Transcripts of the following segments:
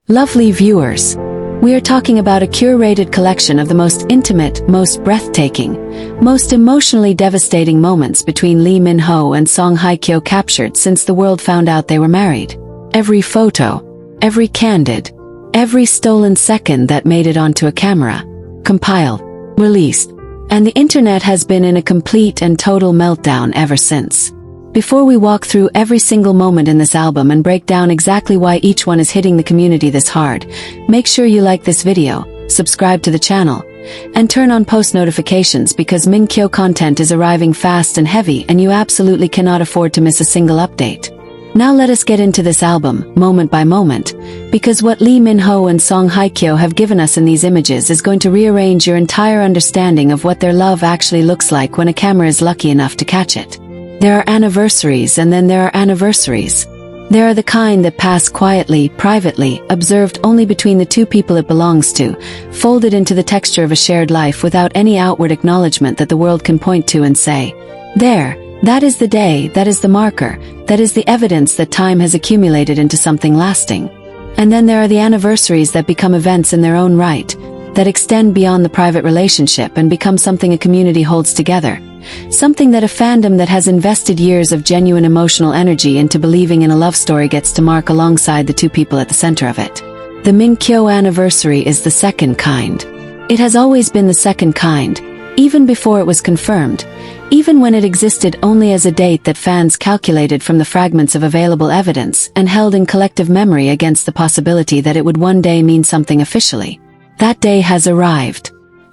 Lovely viewers, we are talking about a curated collection of the most intimate, most breathtaking, most emotionally devastating moments between Lee Min-ho and Song Hye-kyo captured since the world found out they were married. Every photo, every candid, every stolen second that made it onto a camera, compiled, released, and the internet has been in a complete and total meltdown ever since. Before we walk through every single moment in this album and break down exactly why each one is hitting the community this hard, make sure you like this video, subscribe to the channel, and turn on post notifications because Minkyo content is arriving fast and heavy and you absolutely cannot afford to miss a single update. Now let us get into this album, moment by moment, because what Lee Min-ho and Song Hye-kyo have given us in these images is going to rearrange your entire understanding of what their love actually looks like when a camera is lucky enough to catch it. There are anniversaries and then there are anniversaries. There are the kind that pass quietly, privately, observed only between the two people it belongs to, folded into the texture of a shared life without any outward acknowledgement that the world can point to and say, "There, that is the day, that is the marker, that is the evidence that time has accumulated into something lasting." And then there are the anniversaries that become events in their own right, that extend beyond the private relationship and become something a community holds together. Something that a fandom that has invested years of genuine emotional energy into believing in a love story gets to mark alongside the two people at the center of it. The Minkyo anniversary is the second kind. It has always been the second kind, even before it was confirmed, even when it existed only as a date that fans calculated from the fragments of available evidence and held in collective memory against the possibility that it would one day mean something officially. That day has arrived.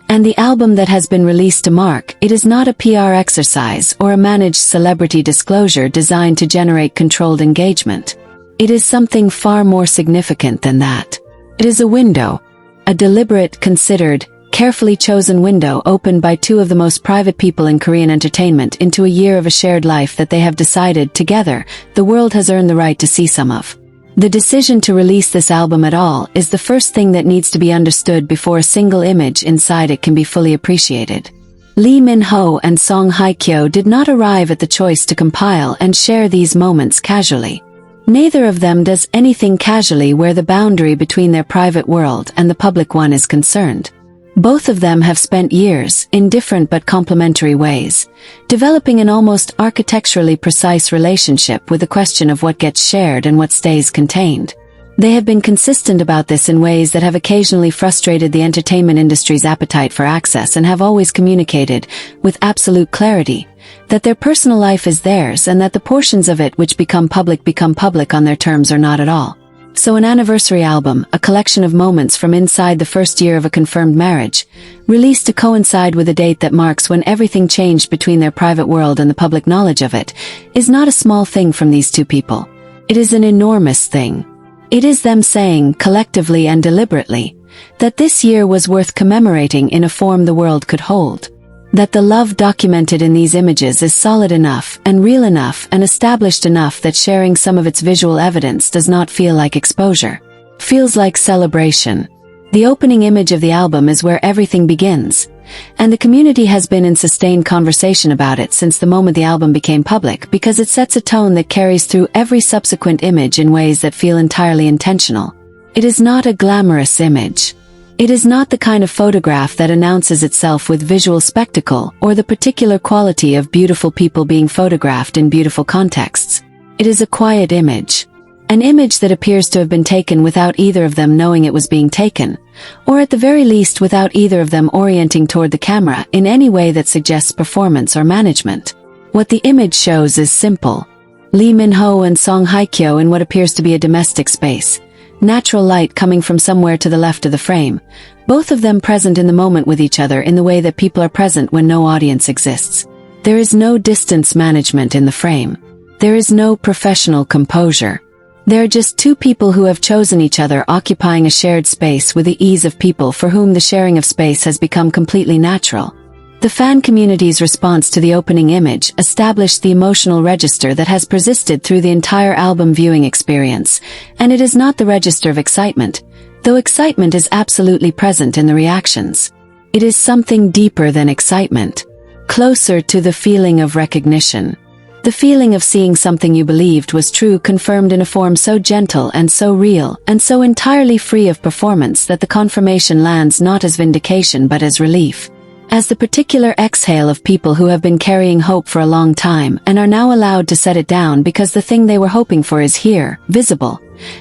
And the album that has been released to mark it is not a PR exercise or a managed celebrity disclosure designed to generate controlled engagement. It is something far more significant than that. It is a window, a deliberate, considered, carefully chosen window opened by two of the most private people in Korean entertainment into a year of a shared life that they have decided, together, the world has earned the right to see some of. The decision to release this album at all is the first thing that needs to be understood before a single image inside it can be fully appreciated. Lee Min-ho and Song Hye-kyo did not arrive at the choice to compile and share these moments casually. Neither of them does anything casually where the boundary between their private world and the public one is concerned. Both of them have spent years, in different but complementary ways, developing an almost architecturally precise relationship with the question of what gets shared and what stays contained. They have been consistent about this in ways that have occasionally frustrated the entertainment industry's appetite for access and have always communicated, with absolute clarity, that their personal life is theirs and that the portions of it which become public on their terms or not at all. So an anniversary album, a collection of moments from inside the first year of a confirmed marriage, released to coincide with a date that marks when everything changed between their private world and the public knowledge of it, is not a small thing from these two people. It is an enormous thing. It is them saying, collectively and deliberately, that this year was worth commemorating in a form the world could hold. That the love documented in these images is solid enough and real enough and established enough that sharing some of its visual evidence does not feel like exposure. Feels like celebration. The opening image of the album is where everything begins, and the community has been in sustained conversation about it since the moment the album became public because it sets a tone that carries through every subsequent image in ways that feel entirely intentional. It is not a glamorous image. It is not the kind of photograph that announces itself with visual spectacle or the particular quality of beautiful people being photographed in beautiful contexts. It is a quiet image. An image that appears to have been taken without either of them knowing it was being taken, or at the very least without either of them orienting toward the camera in any way that suggests performance or management. What the image shows is simple. Lee Min-ho and Song Hye-kyo in what appears to be a domestic space. Natural light coming from somewhere to the left of the frame, both of them present in the moment with each other in the way that people are present when no audience exists. There is no distance management in the frame. There is no professional composure. There are just two people who have chosen each other occupying a shared space with the ease of people for whom the sharing of space has become completely natural. The fan community's response to the opening image established the emotional register that has persisted through the entire album viewing experience, and it is not the register of excitement, though excitement is absolutely present in the reactions. It is something deeper than excitement, closer to the feeling of recognition. The feeling of seeing something you believed was true confirmed in a form so gentle and so real and so entirely free of performance that the confirmation lands not as vindication but as relief. As the particular exhale of people who have been carrying hope for a long time and are now allowed to set it down because the thing they were hoping for is here, visible,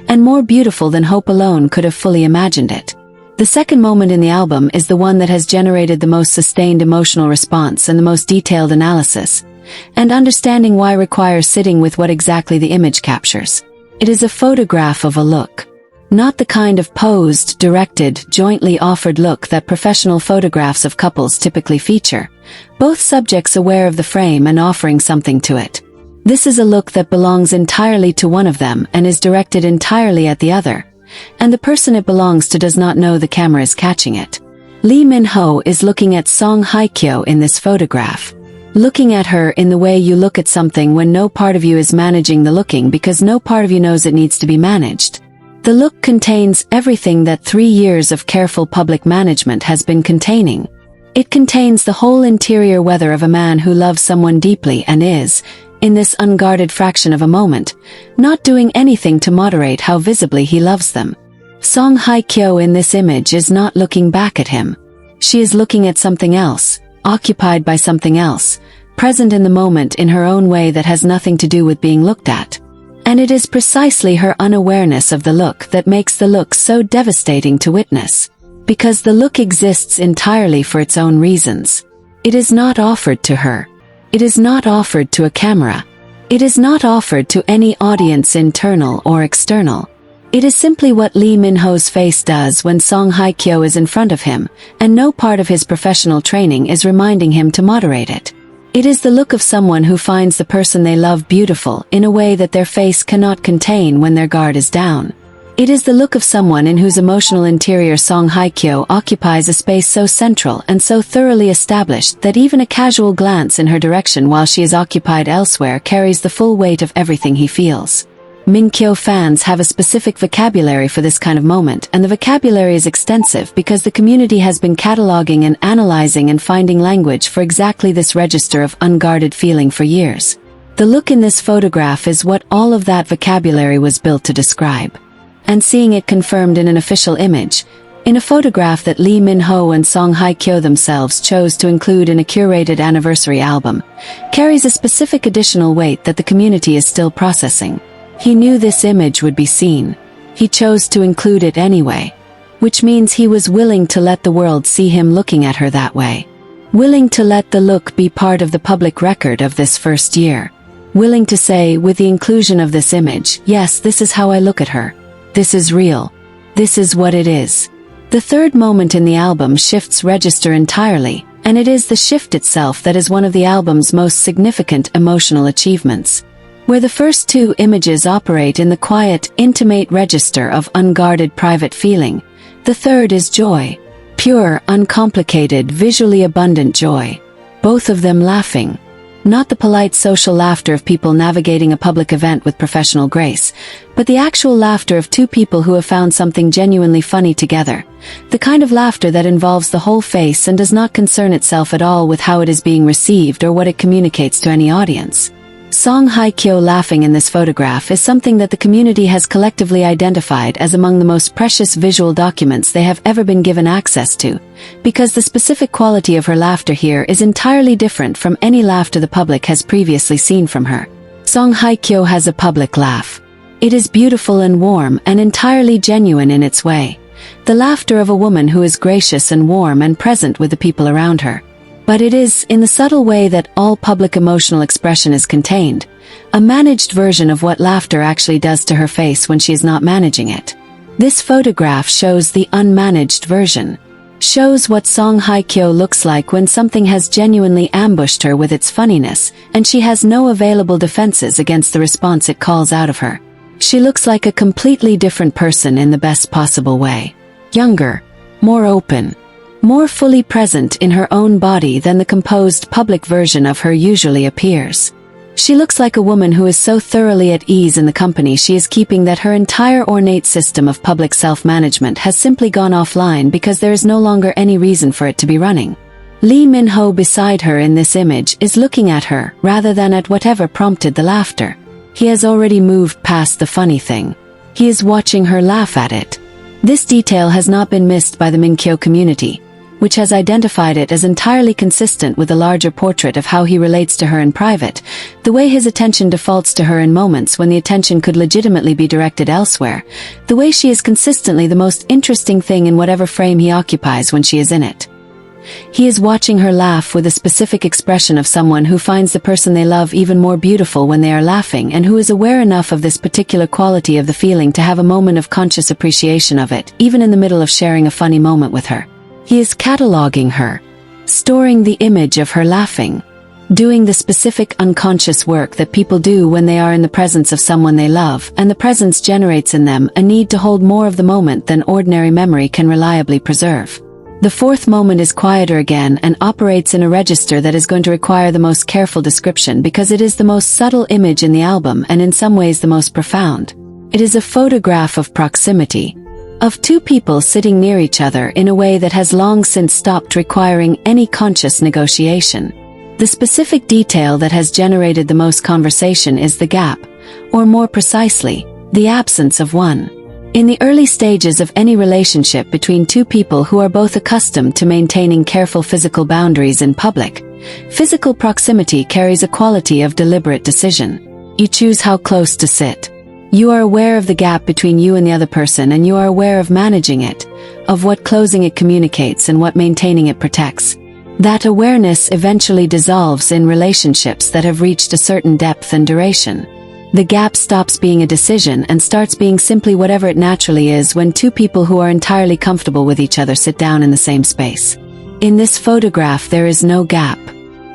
and more beautiful than hope alone could have fully imagined it. The second moment in the album is the one that has generated the most sustained emotional response and the most detailed analysis, and understanding why requires sitting with what exactly the image captures. It is a photograph of a look. Not the kind of posed, directed, jointly offered look that professional photographs of couples typically feature, both subjects aware of the frame and offering something to it. This is a look that belongs entirely to one of them and is directed entirely at the other, and the person it belongs to does not know the camera is catching it. Lee Min-ho is looking at Song Hye-kyo in this photograph. Looking at her in the way you look at something when no part of you is managing the looking because no part of you knows it needs to be managed. The look contains everything that 3 years of careful public management has been containing. It contains the whole interior weather of a man who loves someone deeply and is, in this unguarded fraction of a moment, not doing anything to moderate how visibly he loves them. Song Hye-kyo in this image is not looking back at him. She is looking at something else, occupied by something else, present in the moment in her own way that has nothing to do with being looked at. And it is precisely her unawareness of the look that makes the look so devastating to witness. Because the look exists entirely for its own reasons. It is not offered to her. It is not offered to a camera. It is not offered to any audience, internal or external. It is simply what Lee Min-ho's face does when Song Hye-kyo is in front of him, and no part of his professional training is reminding him to moderate it. It is the look of someone who finds the person they love beautiful in a way that their face cannot contain when their guard is down. It is the look of someone in whose emotional interior Song Hye-kyo occupies a space so central and so thoroughly established that even a casual glance in her direction while she is occupied elsewhere carries the full weight of everything he feels. Minkyo fans have a specific vocabulary for this kind of moment, and the vocabulary is extensive because the community has been cataloging and analyzing and finding language for exactly this register of unguarded feeling for years. The look in this photograph is what all of that vocabulary was built to describe. And seeing it confirmed in an official image, in a photograph that Lee Min-ho and Song Hye-kyo themselves chose to include in a curated anniversary album, carries a specific additional weight that the community is still processing. He knew this image would be seen. He chose to include it anyway. Which means he was willing to let the world see him looking at her that way. Willing to let the look be part of the public record of this first year. Willing to say, with the inclusion of this image, yes, this is how I look at her. This is real. This is what it is. The third moment in the album shifts register entirely, and it is the shift itself that is one of the album's most significant emotional achievements. Where the first two images operate in the quiet, intimate register of unguarded private feeling, the third is joy. Pure, uncomplicated, visually abundant joy. Both of them laughing. Not the polite social laughter of people navigating a public event with professional grace, but the actual laughter of two people who have found something genuinely funny together. The kind of laughter that involves the whole face and does not concern itself at all with how it is being received or what it communicates to any audience. Song Hye-kyo laughing in this photograph is something that the community has collectively identified as among the most precious visual documents they have ever been given access to, because the specific quality of her laughter here is entirely different from any laughter the public has previously seen from her. Song Hye-kyo has a public laugh. It is beautiful and warm and entirely genuine in its way. The laughter of a woman who is gracious and warm and present with the people around her. But it is, in the subtle way that all public emotional expression is contained, a managed version of what laughter actually does to her face when she is not managing it. This photograph shows the unmanaged version. Shows what Song Hye-kyo looks like when something has genuinely ambushed her with its funniness, and she has no available defenses against the response it calls out of her. She looks like a completely different person in the best possible way. Younger. More open. More fully present in her own body than the composed public version of her usually appears. She looks like a woman who is so thoroughly at ease in the company she is keeping that her entire ornate system of public self-management has simply gone offline because there is no longer any reason for it to be running. Lee Min-ho beside her in this image is looking at her rather than at whatever prompted the laughter. He has already moved past the funny thing. He is watching her laugh at it. This detail has not been missed by the Minkyo community, which has identified it as entirely consistent with the larger portrait of how he relates to her in private, the way his attention defaults to her in moments when the attention could legitimately be directed elsewhere, the way she is consistently the most interesting thing in whatever frame he occupies when she is in it. He is watching her laugh with a specific expression of someone who finds the person they love even more beautiful when they are laughing and who is aware enough of this particular quality of the feeling to have a moment of conscious appreciation of it, even in the middle of sharing a funny moment with her. He is cataloging her, storing the image of her laughing, doing the specific unconscious work that people do when they are in the presence of someone they love, and the presence generates in them a need to hold more of the moment than ordinary memory can reliably preserve. The fourth moment is quieter again and operates in a register that is going to require the most careful description because it is the most subtle image in the album and in some ways the most profound. It is a photograph of proximity, of two people sitting near each other in a way that has long since stopped requiring any conscious negotiation. The specific detail that has generated the most conversation is the gap, or more precisely, the absence of one. In the early stages of any relationship between two people who are both accustomed to maintaining careful physical boundaries in public, physical proximity carries a quality of deliberate decision. You choose how close to sit. You are aware of the gap between you and the other person, and you are aware of managing it, of what closing it communicates and what maintaining it protects. That awareness eventually dissolves in relationships that have reached a certain depth and duration. The gap stops being a decision and starts being simply whatever it naturally is when two people who are entirely comfortable with each other sit down in the same space. In this photograph there is no gap.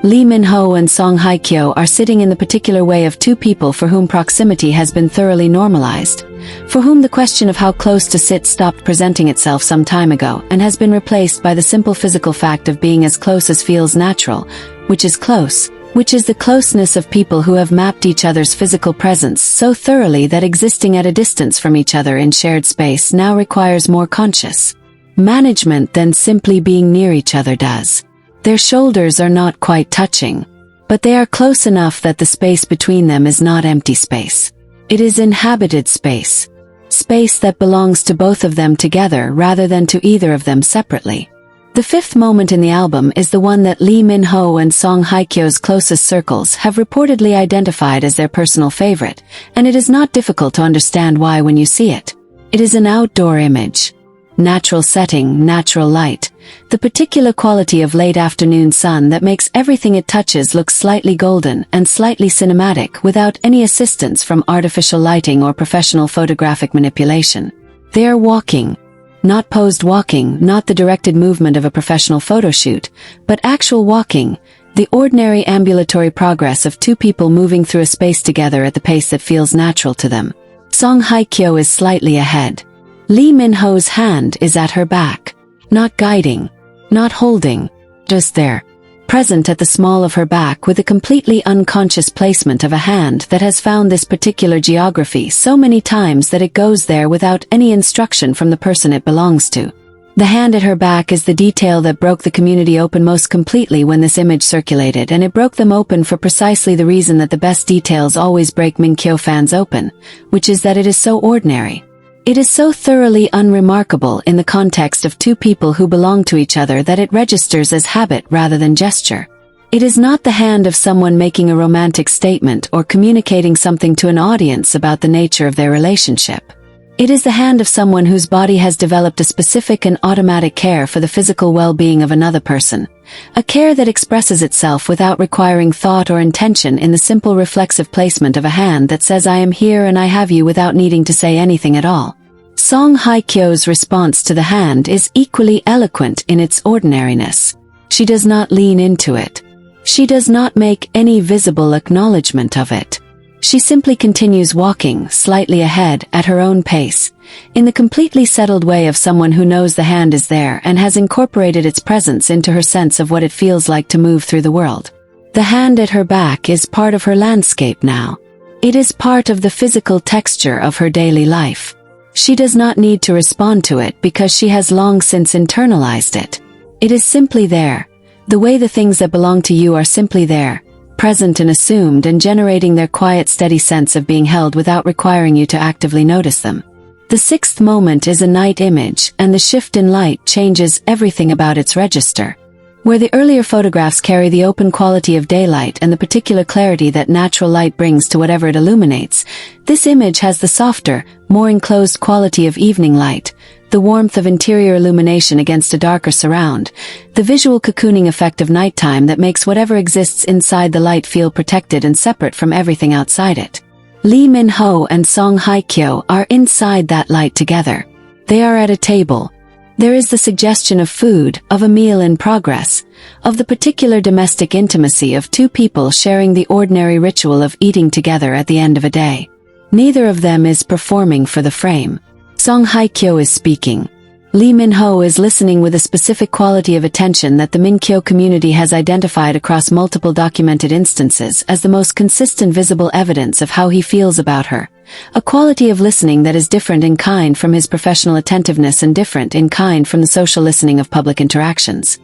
Lee Min-ho and Song Hye-kyo are sitting in the particular way of two people for whom proximity has been thoroughly normalized, for whom the question of how close to sit stopped presenting itself some time ago and has been replaced by the simple physical fact of being as close as feels natural, which is close. Which is the closeness of people who have mapped each other's physical presence so thoroughly that existing at a distance from each other in shared space now requires more conscious management than simply being near each other does. Their shoulders are not quite touching, but they are close enough that the space between them is not empty space. It is inhabited space, space that belongs to both of them together rather than to either of them separately. The fifth moment in the album is the one that Lee Min-ho and Song Hye-kyo's closest circles have reportedly identified as their personal favorite, and it is not difficult to understand why when you see it. It is an outdoor image. Natural setting, natural light, the particular quality of late afternoon sun that makes everything it touches look slightly golden and slightly cinematic without any assistance from artificial lighting or professional photographic manipulation. They are walking. Not posed walking, not the directed movement of a professional photo shoot, but actual walking, the ordinary ambulatory progress of two people moving through a space together at the pace that feels natural to them. Song Hye-kyo is slightly ahead. Lee Min-ho's hand is at her back. Not guiding, not holding, just there. Present at the small of her back with a completely unconscious placement of a hand that has found this particular geography so many times that it goes there without any instruction from the person it belongs to. The hand at her back is the detail that broke the community open most completely when this image circulated, and it broke them open for precisely the reason that the best details always break Minkyo fans open, which is that it is so ordinary. It is so thoroughly unremarkable in the context of two people who belong to each other that it registers as habit rather than gesture. It is not the hand of someone making a romantic statement or communicating something to an audience about the nature of their relationship. It is the hand of someone whose body has developed a specific and automatic care for the physical well-being of another person, a care that expresses itself without requiring thought or intention in the simple reflexive placement of a hand that says I am here and I have you without needing to say anything at all. Song Hye-kyo's response to the hand is equally eloquent in its ordinariness. She does not lean into it. She does not make any visible acknowledgement of it. She simply continues walking, slightly ahead, at her own pace, in the completely settled way of someone who knows the hand is there and has incorporated its presence into her sense of what it feels like to move through the world. The hand at her back is part of her landscape now. It is part of the physical texture of her daily life. She does not need to respond to it because she has long since internalized it. It is simply there, The way the things that belong to you are simply there, present and assumed, and generating their quiet, steady sense of being held without requiring you to actively notice them. The sixth moment is a night image, and the shift in light changes everything about its register. Where the earlier photographs carry the open quality of daylight and the particular clarity that natural light brings to whatever it illuminates, this image has the softer, more enclosed quality of evening light, the warmth of interior illumination against a darker surround, the visual cocooning effect of nighttime that makes whatever exists inside the light feel protected and separate from everything outside it. Lee Min-ho and Song Hye-kyo are inside that light together. They are at a table. There is the suggestion of food, of a meal in progress, of the particular domestic intimacy of two people sharing the ordinary ritual of eating together at the end of a day. Neither of them is performing for the frame. Song Hye-kyo is speaking. Lee Min-ho is listening with a specific quality of attention that the Minkyo community has identified across multiple documented instances as the most consistent visible evidence of how he feels about her. A quality of listening that is different in kind from his professional attentiveness and different in kind from the social listening of public interactions.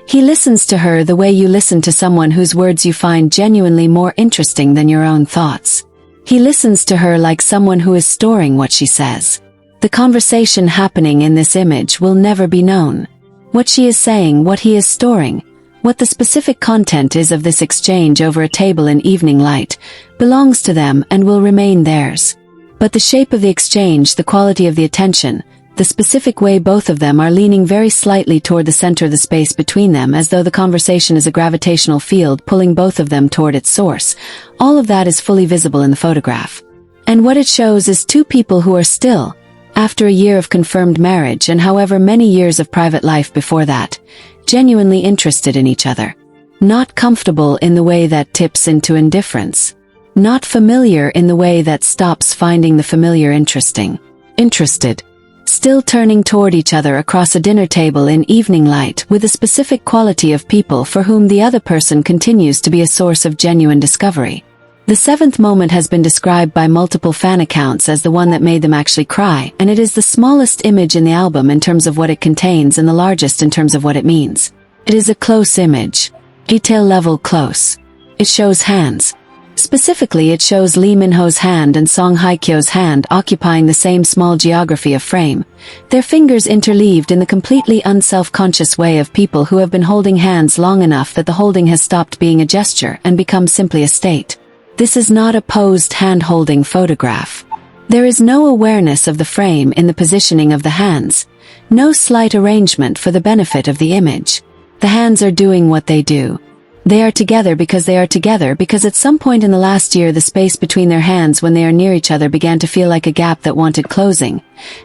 He listens to her the way you listen to someone whose words you find genuinely more interesting than your own thoughts. He listens to her like someone who is storing what she says. The conversation happening in this image will never be known. What she is saying, what he is storing, what the specific content is of this exchange over a table in evening light, belongs to them and will remain theirs. But the shape of the exchange, the quality of the attention, the specific way both of them are leaning very slightly toward the center of the space between them as though the conversation is a gravitational field pulling both of them toward its source, all of that is fully visible in the photograph. And what it shows is two people who are still, after a year of confirmed marriage and however many years of private life before that, genuinely interested in each other. Not comfortable in the way that tips into indifference. Not familiar in the way that stops finding the familiar interesting. Interested. Still turning toward each other across a dinner table in evening light with a specific quality of people for whom the other person continues to be a source of genuine discovery. The seventh moment has been described by multiple fan accounts as the one that made them actually cry, and it is the smallest image in the album in terms of what it contains and the largest in terms of what it means. It is a close image. Detail level close. It shows hands. Specifically, it shows Lee Min-ho's hand and Song Hye-kyo's hand occupying the same small geography of frame, their fingers interleaved in the completely unself-conscious way of people who have been holding hands long enough that the holding has stopped being a gesture and become simply a state. This is not a posed hand-holding photograph. There is no awareness of the frame in the positioning of the hands, no slight arrangement for the benefit of the image. The hands are doing what they do. They are together because at some point in the last year the space between their hands when they are near each other began to feel like a gap that wanted closing,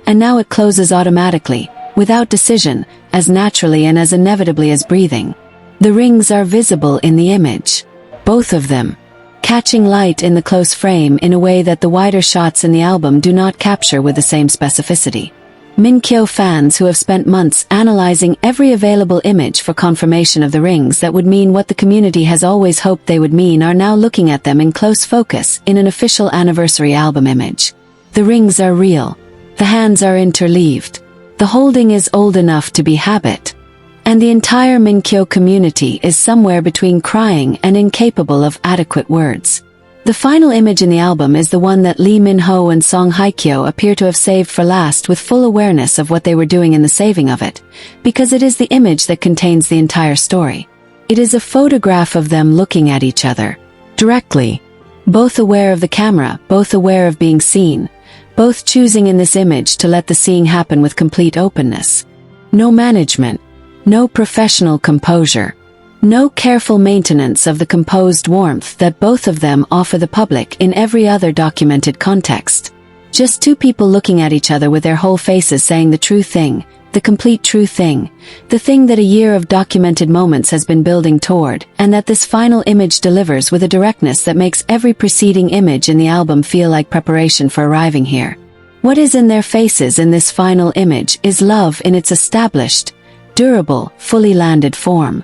and now it closes automatically, without decision, as naturally and as inevitably as breathing. The rings are visible in the image. Both of them. Catching light in the close frame in a way that the wider shots in the album do not capture with the same specificity. Minkyo fans who have spent months analyzing every available image for confirmation of the rings that would mean what the community has always hoped they would mean are now looking at them in close focus in an official anniversary album image. The rings are real. The hands are interleaved. The holding is old enough to be habit. And the entire Minkyo community is somewhere between crying and incapable of adequate words. The final image in the album is the one that Lee Min-ho and Song Hye-kyo appear to have saved for last with full awareness of what they were doing in the saving of it, because it is the image that contains the entire story. It is a photograph of them looking at each other, directly, both aware of the camera, both aware of being seen, both choosing in this image to let the seeing happen with complete openness. No management. No professional composure. No careful maintenance of the composed warmth that both of them offer the public in every other documented context. Just two people looking at each other with their whole faces saying the true thing, the complete true thing, the thing that a year of documented moments has been building toward, and that this final image delivers with a directness that makes every preceding image in the album feel like preparation for arriving here. What is in their faces in this final image is love in its established, durable, fully landed form.